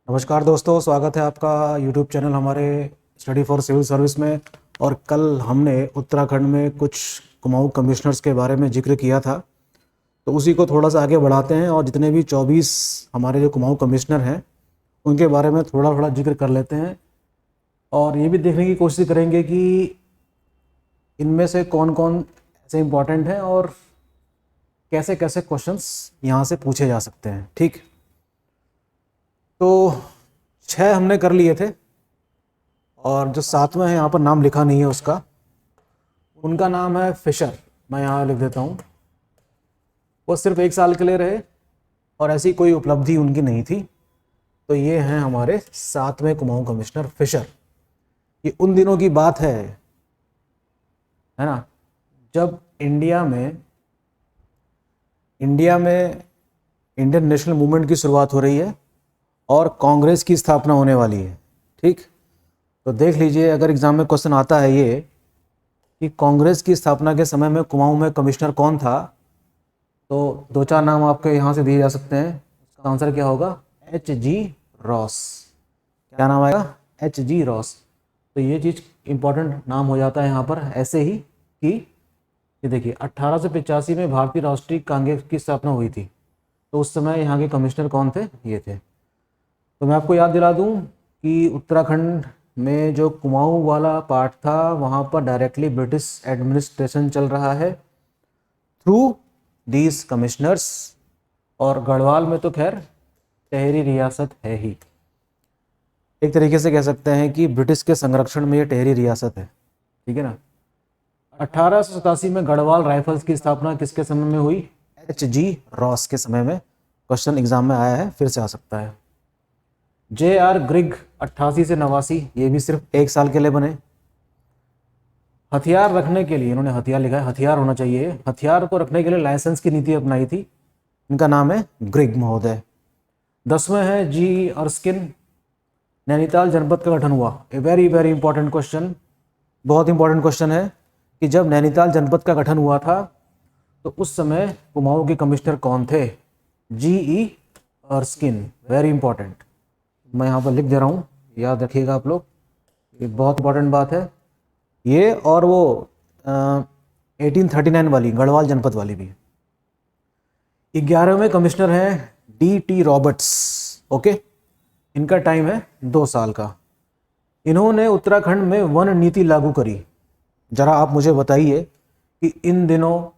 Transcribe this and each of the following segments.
नमस्कार दोस्तों, स्वागत है आपका यूट्यूब चैनल हमारे स्टडी फॉर सिविल सर्विस में। और कल हमने उत्तराखंड में कुछ कुमाऊं कमिश्नर्स के बारे में जिक्र किया था, तो उसी को थोड़ा सा आगे बढ़ाते हैं और जितने भी 24 हमारे जो कुमाऊं कमिश्नर हैं उनके बारे में थोड़ा थोड़ा जिक्र कर लेते हैं और ये भी देखने की कोशिश करेंगे कि इनमें से कौन कौन ऐसे इम्पॉर्टेंट हैं और कैसे कैसे क्वेश्चंस यहाँ से पूछे जा सकते हैं। ठीक, तो 6 हमने कर लिए थे और जो 7वां है यहाँ पर नाम लिखा नहीं है उसका, उनका नाम है फिशर। मैं यहाँ लिख देता हूँ। वो सिर्फ 1 साल के लिए रहे और ऐसी कोई उपलब्धि उनकी नहीं थी। तो ये हैं हमारे 7वें कुमाऊं कमिश्नर फिशर। ये उन दिनों की बात है ना, जब इंडिया में इंडियन नेशनल मूवमेंट की शुरुआत हो रही है और कांग्रेस की स्थापना होने वाली है। ठीक, तो देख लीजिए, अगर एग्जाम में क्वेश्चन आता है ये कि कांग्रेस की स्थापना के समय में कुमाऊं में कमिश्नर कौन था, तो 2-4 नाम आपके यहाँ से दिए जा सकते हैं। उसका आंसर क्या होगा? H.G. रॉस। क्या नाम आएगा? H.G. रॉस। तो ये चीज़ इंपॉर्टेंट नाम हो जाता है यहाँ पर ऐसे ही कि ये देखिए 1885 में भारतीय राष्ट्रीय कांग्रेस की स्थापना हुई थी। तो उस समय यहाँ के कमिश्नर कौन थे? ये थे। तो मैं आपको याद दिला दूं कि उत्तराखंड में जो कुमाऊं वाला पार्ट था वहाँ पर डायरेक्टली ब्रिटिश एडमिनिस्ट्रेशन चल रहा है थ्रू दीज कमिश्नर्स, और गढ़वाल में तो खैर टेहरी रियासत है ही। एक तरीके से कह सकते हैं कि ब्रिटिश के संरक्षण में ये टेहरी रियासत है। ठीक है ना। 1887 में गढ़वाल राइफल्स की स्थापना किसके समय में हुई? H.G. रॉस के समय में। क्वेश्चन एग्जाम में आया है, फिर से आ सकता है। J.R. ग्रिग 88 से 89, ये भी सिर्फ 1 साल के लिए बने। हथियार रखने के लिए, इन्होंने हथियार लिखा है, हथियार होना चाहिए, हथियार को रखने के लिए लाइसेंस की नीति अपनाई थी। इनका नाम है ग्रिग महोदय। 10वें हैं जी अर्स्किन। नैनीताल जनपद का गठन हुआ। A very very important question, बहुत इंपॉर्टेंट क्वेश्चन है कि जब नैनीताल जनपद का गठन हुआ था तो उस समय कुमाऊं के कमिश्नर कौन थे? G.E. अर्स्किन। वेरी इंपॉर्टेंट, मैं यहाँ पर लिख दे रहा हूँ, याद रखिएगा आप लोग, ये बहुत इंपॉर्टेंट बात है ये। और वो 1839 वाली गढ़वाल जनपद वाली भी। 11वें कमिश्नर हैं D.T. रॉबर्ट्स। ओके, इनका टाइम है 2 साल का। इन्होंने उत्तराखंड में वन नीति लागू करी। जरा आप मुझे बताइए कि इन दिनों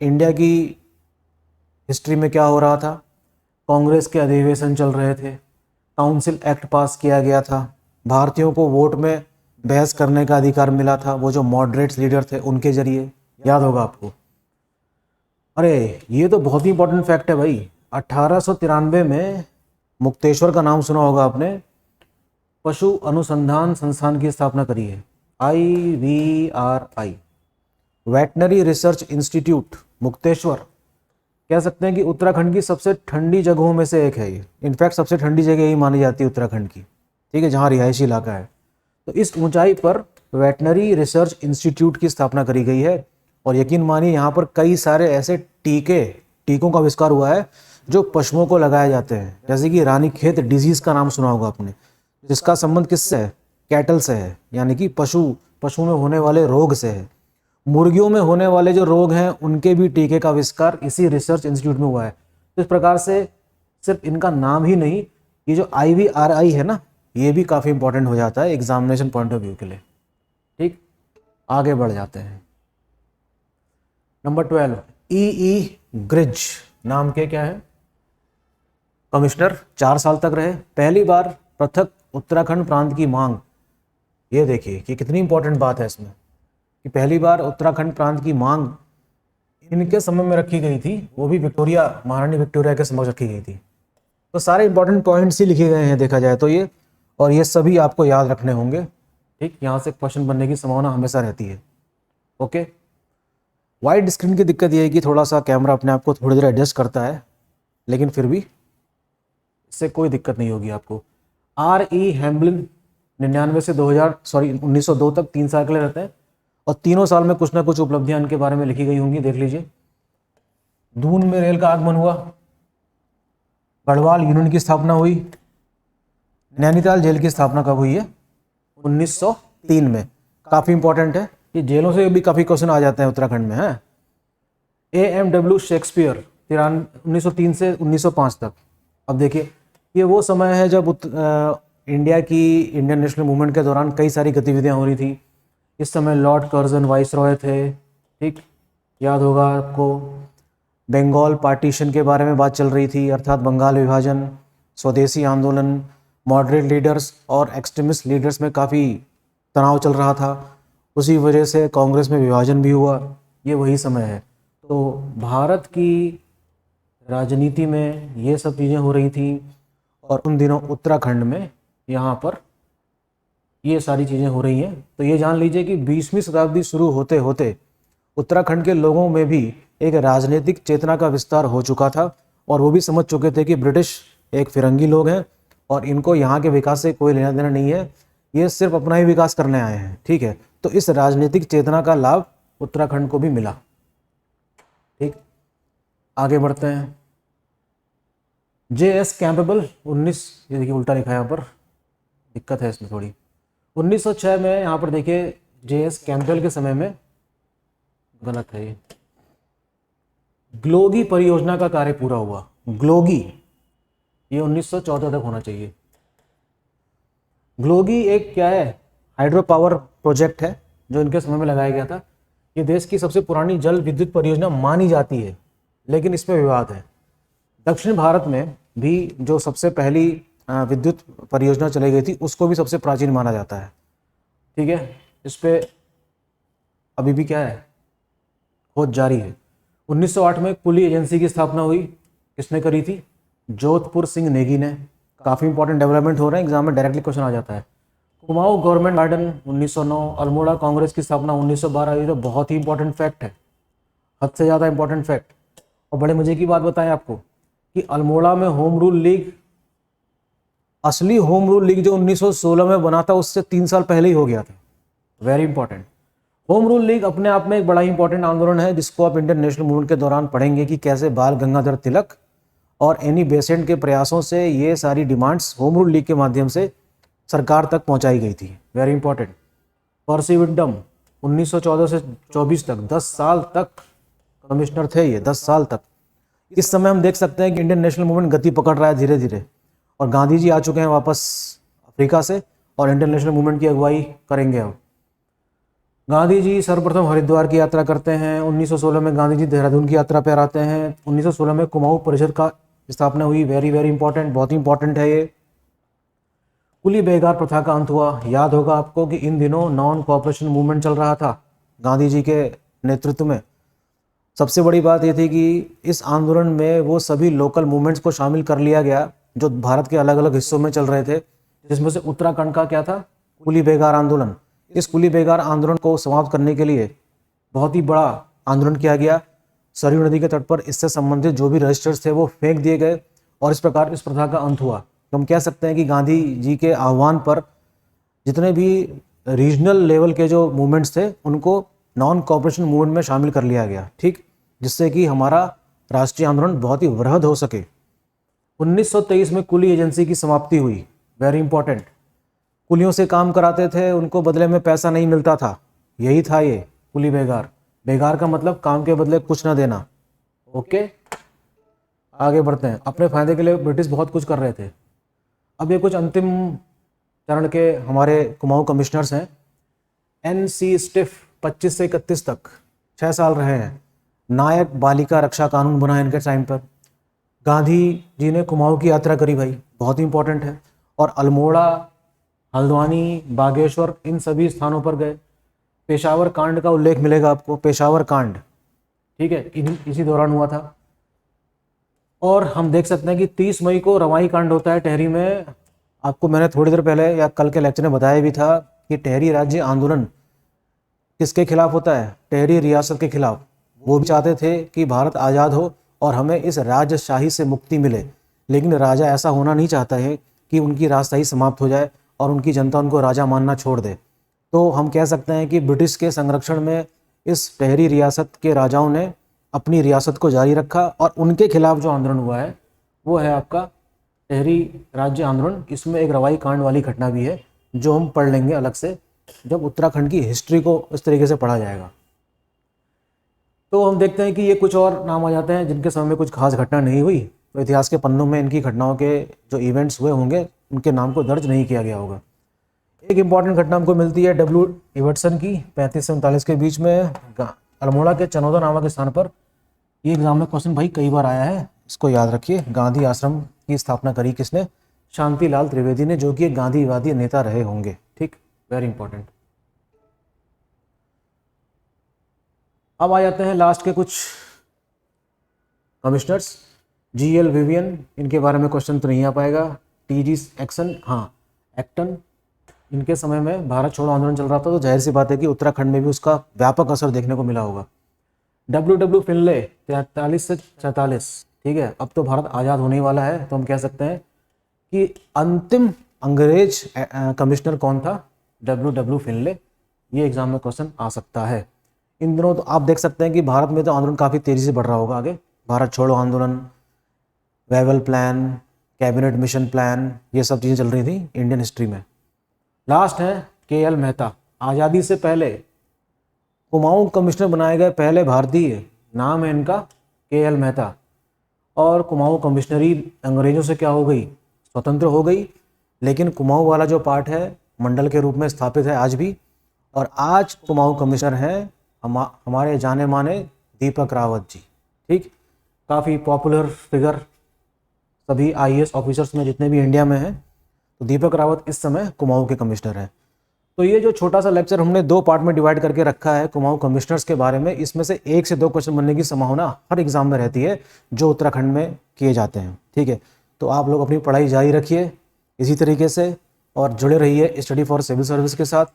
इंडिया की हिस्ट्री में क्या हो रहा था? कांग्रेस के अधिवेशन चल रहे थे, काउंसिल एक्ट पास किया गया था, भारतीयों को वोट में बहस करने का अधिकार मिला था, वो जो मॉडरेट्स लीडर थे उनके जरिए। याद होगा आपको। अरे ये तो बहुत ही इंपॉर्टेंट फैक्ट है भाई। 1893 में मुक्तेश्वर का नाम सुना होगा आपने, पशु अनुसंधान संस्थान की स्थापना करी है, IVRI, veterinary research institute Mukteshwar. कह सकते हैं कि उत्तराखंड की सबसे ठंडी जगहों में से एक है ये। इनफैक्ट सबसे ठंडी जगह ही मानी जाती है उत्तराखंड की, ठीक है, जहाँ रिहायशी इलाका है। तो इस ऊंचाई पर वेटनरी रिसर्च इंस्टीट्यूट की स्थापना करी गई है। और यकीन मानिए यहाँ पर कई सारे ऐसे टीकों का आविष्कार हुआ है जो पशुओं को लगाए जाते हैं। जैसे कि रानीखेत डिजीज का नाम सुना होगा आपने, जिसका संबंध किससे है? कैटल से है, यानी कि पशु में होने वाले रोग से है। मुर्गियों में होने वाले जो रोग हैं उनके भी टीके का आविष्कार इसी रिसर्च इंस्टीट्यूट में हुआ है। तो इस प्रकार से सिर्फ इनका नाम ही नहीं, ये जो IVRI है ना, ये भी काफ़ी इंपॉर्टेंट हो जाता है एग्जामिनेशन पॉइंट ऑफ व्यू के लिए। ठीक, आगे बढ़ जाते हैं। Number 12, E.E. ग्रिज नाम के क्या है कमिश्नर, 4 साल तक रहे। पहली बार पृथक उत्तराखंड प्रांत की मांग। ये देखिए कि कितनी इंपॉर्टेंट बात है इसमें कि पहली बार उत्तराखंड प्रांत की मांग इनके समय में रखी गई थी, वो भी महारानी विक्टोरिया के समक्ष रखी गई थी। तो सारे इंपॉर्टेंट पॉइंट्स ही लिखे गए हैं देखा जाए तो ये, और ये सभी आपको याद रखने होंगे। ठीक, यहाँ से क्वेश्चन बनने की संभावना हमेशा रहती है। ओके, वाइड स्क्रीन की दिक्कत ये है कि थोड़ा सा कैमरा अपने आप को थोड़ी देर एडजस्ट करता है, लेकिन फिर भी इससे कोई दिक्कत नहीं होगी आपको। R.E. हैम्बलिन 1902 तक 3 साल के लिए रहते हैं और तीनों साल में कुछ ना कुछ उपलब्धियां इनके बारे में लिखी गई होंगी। देख लीजिए, दून में रेल का आगमन हुआ, गढ़वाल यूनियन की स्थापना हुई। नैनीताल जेल की स्थापना कब हुई है? 1903 में। काफ़ी इंपॉर्टेंट है, ये जेलों से भी काफ़ी क्वेश्चन आ जाते हैं उत्तराखंड में। है AMW शेक्सपियर 1903 से 1905 तक। अब देखिए, ये वो समय है जब इंडिया की इंडियन नेशनल मूवमेंट के दौरान कई सारी गतिविधियां हो रही थी। इस समय लॉर्ड कर्जन वाइस रॉय थे, ठीक, याद होगा आपको। बंगाल पार्टीशन के बारे में बात चल रही थी, अर्थात बंगाल विभाजन, स्वदेशी आंदोलन, मॉडरेट लीडर्स और एक्सट्रीमिस्ट लीडर्स में काफ़ी तनाव चल रहा था। उसी वजह से कांग्रेस में विभाजन भी हुआ। ये वही समय है। तो भारत की राजनीति में ये सब चीज़ें हो रही थी, और उन दिनों उत्तराखंड में यहाँ पर ये सारी चीज़ें हो रही हैं। तो ये जान लीजिए कि 20वीं शताब्दी शुरू होते होते उत्तराखंड के लोगों में भी एक राजनीतिक चेतना का विस्तार हो चुका था, और वो भी समझ चुके थे कि ब्रिटिश एक फिरंगी लोग हैं और इनको यहाँ के विकास से कोई लेना देना नहीं है, ये सिर्फ अपना ही विकास करने आए हैं। ठीक है, तो इस राजनीतिक चेतना का लाभ उत्तराखंड को भी मिला। ठीक, आगे बढ़ते हैं। JS कैंपबेल 19, ये देखिए उल्टा लिखा है यहाँ पर, दिक्कत है इसमें थोड़ी। 1906 में यहाँ पर देखिए JS कैंपबेल के समय में, गलत है ये, ग्लोगी परियोजना का कार्य पूरा हुआ। ग्लोगी, ये 1914 तक होना चाहिए। ग्लोगी एक क्या है, हाइड्रो पावर प्रोजेक्ट है जो इनके समय में लगाया गया था। ये देश की सबसे पुरानी जल विद्युत परियोजना मानी जाती है, लेकिन इसमें विवाद है। दक्षिण भारत में भी जो सबसे पहली विद्युत परियोजना चलाई गई थी उसको भी सबसे प्राचीन माना जाता है। ठीक है, इस पे अभी भी क्या है, खोज जारी है। 1908 में कुली एजेंसी की स्थापना हुई। किसने करी थी? जोधपुर सिंह नेगी ने। काफ़ी इंपॉर्टेंट डेवलपमेंट हो रहे हैं, एग्जाम में डायरेक्टली क्वेश्चन आ जाता है। Kumaon government garden 1909। अल्मोड़ा कांग्रेस की स्थापना 1912। ये तो बहुत ही इंपॉर्टेंट फैक्ट है, हद से ज़्यादा इंपॉर्टेंट फैक्ट। और बड़े मजे की बात बताएं आपको कि अल्मोड़ा में होम रूल लीग, असली होम रूल लीग जो 1916 में बना था उससे 3 साल पहले ही हो गया था। Very important. Home rule league अपने आप में एक बड़ा इंपॉर्टेंट आंदोलन है, जिसको आप इंडियन नेशनल मूवमेंट के दौरान पढ़ेंगे कि कैसे बाल गंगाधर तिलक और एनी बेसेंट के प्रयासों से ये सारी डिमांड्स होम रूल लीग के माध्यम से सरकार तक पहुंचाई गई थी। Very important. पर्सी विंडम 1914 से 24 तक, 10 साल तक कमिश्नर थे ये, 10 साल तक। इस समय हम देख सकते हैं कि इंडियन नेशनल मूवमेंट गति पकड़ रहा है धीरे धीरे, और गांधी जी आ चुके हैं वापस अफ्रीका से और इंडियन नेशनल मूवमेंट की अगुवाई करेंगे। अब गांधी जी सर्वप्रथम हरिद्वार की यात्रा करते हैं। 1916 में गांधी जी देहरादून की यात्रा पर आते हैं। 1916 में कुमाऊं परिषद का स्थापना हुई। वेरी वेरी इंपॉर्टेंट, बहुत ही इंपॉर्टेंट है ये। कुली बेगार प्रथा का अंत हुआ। याद होगा आपको कि इन दिनों नॉन कोऑपरेशन मूवमेंट चल रहा था गांधी जी के नेतृत्व में। सबसे बड़ी बात ये थी कि इस आंदोलन में वो सभी लोकल मूवमेंट्स को शामिल कर लिया गया जो भारत के अलग अलग हिस्सों में चल रहे थे, जिसमें से उत्तराखंड का क्या था, कुली बेगार आंदोलन। इस कुली बेगार आंदोलन को समाप्त करने के लिए बहुत ही बड़ा आंदोलन किया गया। सरयू नदी के तट पर इससे संबंधित जो भी रजिस्टर्स थे वो फेंक दिए गए, और इस प्रकार इस प्रथा का अंत हुआ। तो हम कह सकते हैं कि गांधी जी के आह्वान पर जितने भी रीजनल लेवल के जो मूवमेंट्स थे उनको नॉन कोऑपरेशन मूवमेंट में शामिल कर लिया गया, ठीक, जिससे कि हमारा राष्ट्रीय आंदोलन बहुत ही वृहद हो सके। 1923 में कुली एजेंसी की समाप्ति हुई। Very important. कुलियों से काम कराते थे, उनको बदले में पैसा नहीं मिलता था, यही था ये कुली बेगार। बेगार का मतलब काम के बदले कुछ ना देना। ओके, आगे बढ़ते हैं। अपने फायदे के लिए ब्रिटिश बहुत कुछ कर रहे थे। अब ये कुछ अंतिम चरण के हमारे कुमाऊं कमिश्नर्स हैं। NC स्टिफ 25 से 31 तक 6 साल रहे हैं। नायक बालिका रक्षा कानून बना इनके टाइम पर। गांधी जी ने कुमाऊं की यात्रा करी भाई, बहुत ही इंपॉर्टेंट है। और अल्मोड़ा, हल्द्वानी, बागेश्वर, इन सभी स्थानों पर गए। पेशावर कांड का उल्लेख मिलेगा आपको, पेशावर कांड, ठीक है, इसी दौरान हुआ था। और हम देख सकते हैं कि 30 मई को रवाई कांड होता है टेहरी में। आपको मैंने थोड़ी देर पहले या कल के लेक्चर में बताया भी था कि टेहरी राज्य आंदोलन किसके खिलाफ होता है, टेहरी रियासत के खिलाफ। वो भी चाहते थे कि भारत आज़ाद हो और हमें इस राजशाही से मुक्ति मिले, लेकिन राजा ऐसा होना नहीं चाहता है कि उनकी राजशाही समाप्त हो जाए और उनकी जनता उनको राजा मानना छोड़ दे। तो हम कह सकते हैं कि ब्रिटिश के संरक्षण में इस टेहरी रियासत के राजाओं ने अपनी रियासत को जारी रखा, और उनके खिलाफ जो आंदोलन हुआ है वो है आपका टिहरी राज्य आंदोलन। इसमें एक रवाई कांड वाली घटना भी है जो हम पढ़ लेंगे अलग से जब उत्तराखंड की हिस्ट्री को इस तरीके से पढ़ा जाएगा। तो हम देखते हैं कि ये कुछ और नाम आ जाते हैं जिनके समय में कुछ खास घटना नहीं हुई, तो इतिहास के पन्नों में इनकी घटनाओं के जो इवेंट्स हुए होंगे उनके नाम को दर्ज नहीं किया गया होगा। एक इम्पॉर्टेंट घटना हमको मिलती है डब्ल्यू इवर्टसन की 35 से 39 के बीच में अल्मोड़ा के चनौदा नामक स्थान पर। ये एग्जाम में क्वेश्चन भाई कई बार आया है, इसको याद रखिए। गांधी आश्रम की स्थापना करी किसने? शांतिलाल त्रिवेदी ने, जो कि एक गांधीवादी नेता रहे होंगे। ठीक, वेरी इंपॉर्टेंट। अब आ जाते हैं लास्ट के कुछ कमिश्नर्स। GL विवियन, इनके बारे में क्वेश्चन तो नहीं आ पाएगा। TG एक्टन, इनके समय में भारत छोड़ो आंदोलन चल रहा था, तो जाहिर सी बात है कि उत्तराखंड में भी उसका व्यापक असर देखने को मिला होगा। W फिनले 43 से 44, ठीक है। अब तो भारत आज़ाद होने वाला है, तो हम कह सकते हैं कि अंतिम अंग्रेज कमिश्नर कौन था? W फिनले। ये एग्जाम में क्वेश्चन आ सकता है। इन दिनों तो आप देख सकते हैं कि भारत में तो आंदोलन काफ़ी तेज़ी से बढ़ रहा होगा आगे। भारत छोड़ो आंदोलन, Wavell plan, cabinet mission plan, ये सब चीज़ें चल रही थी इंडियन हिस्ट्री में। लास्ट है KL मेहता। आज़ादी से पहले कुमाऊं कमिश्नर बनाए गए पहले भारतीय, नाम है इनका KL मेहता। और कुमाऊं कमिश्नरी अंग्रेज़ों से क्या हो गई? स्वतंत्र हो गई। लेकिन कुमाऊं वाला जो पार्ट है मंडल के रूप में स्थापित है आज भी। और आज कुमाऊं कमिश्नर हैं हमारे जाने माने दीपक रावत जी। ठीक, काफ़ी पॉपुलर फिगर सभी IAS ऑफिसर्स में जितने भी इंडिया में हैं, तो दीपक रावत इस समय कुमाऊं के कमिश्नर हैं। तो ये जो छोटा सा लेक्चर हमने 2 पार्ट में डिवाइड करके रखा है कुमाऊं कमिश्नर्स के बारे में, इसमें से 1 से 2 क्वेश्चन बनने की संभावना हर एग्जाम में रहती है जो उत्तराखंड में किए जाते हैं। ठीक है, तो आप लोग अपनी पढ़ाई जारी रखिए इसी तरीके से और जुड़े रहिए स्टडी फॉर सिविल सर्विस के साथ।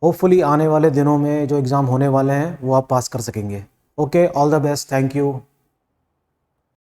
होपफुली आने वाले दिनों में जो एग्ज़ाम होने वाले हैं वो आप पास कर सकेंगे। Okay, all the best, thank you.